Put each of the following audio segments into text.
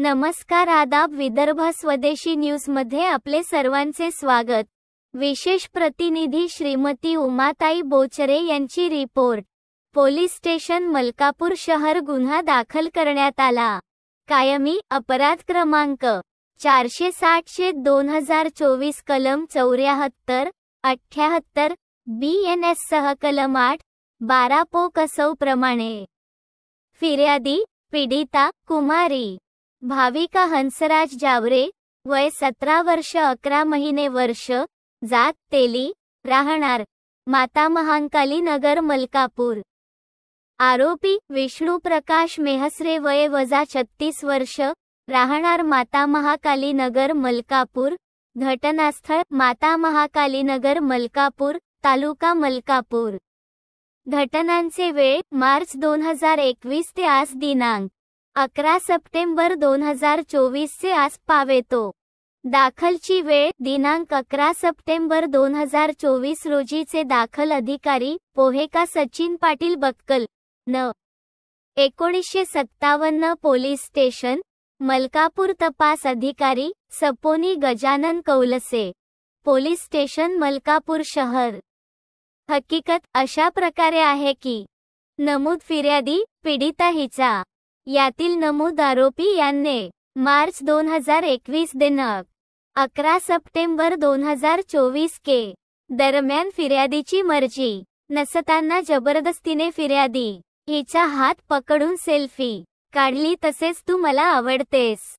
नमस्कार आदाब विदर्भ स्वदेशी न्यूजमध्ये आपले सर्वांचे स्वागत। विशेष प्रतिनिधी श्रीमती उमाताई बोचरे यांची रिपोर्ट। पोलीस स्टेशन मलकापूर शहर गुन्हा दाखल करण्यात आला। कायमी अपराध क्रमांक 460/2024 कलम 74, 78 BNS सह कलम 8, 12 पोक्सो प्रमाणे फिर्यादी पीडिता कुमारी भाविका हंसराज जावरे, वय 17 वर्ष 11 महिने वर्ष, जात तेली, राहणार माता महांकाली नगर मलकापूर। आरोपी विष्णू प्रकाश मेहसरे, वय 36 वर्ष, राहणार माता महाकाली नगर मलकापूर। घटनास्थळ माता महाकाली नगर मलकापूर, तालुका मलकापूर। घटनांचे वेळ मार्च 2021 ते आज दिनांक 11 सप्टेंबर 2024 से आज पावेतो। दाखलची वेळ दिनांक 11 सप्टेंबर 2024 रोजीचे दाखल अधिकारी पोहेका सचिन पाटील बक्कल न 1957 पोलीस स्टेशन मलकापूर। तपास अधिकारी सपोनी गजानन कौलसे, पोलीस स्टेशन मलकापूर शहर। हकीकत अशा प्रकारे आहे की नमूद फिर्यादी पीडिता हिचा, यातील नमूद आरोपी यांनी मार्च 2021 दिनांक 11 सप्टेंबर 2024 के दरम्यान फिर्यादीची मर्जी नसताना जबरदस्तीने फिर्यादी हिचा हात पकडून सेल्फी काढली, तसेच तू मला आवडतेस,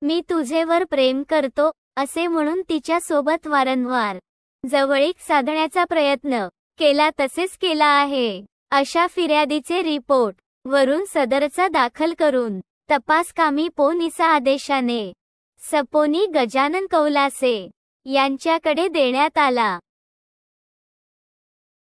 मी तुझेवर प्रेम करतो असे म्हणून तिच्या सोबत वारंवार जवळीक साधण्याचा प्रयत्न केला, तसेच केला आहे अशा फिर्यादीचे रिपोर्ट वरून सदरचा दाखल करून तपास कामी पोलिसा आदेशाने सपोनी गजानन कौलासे यांच्याकडे देण्यात आला।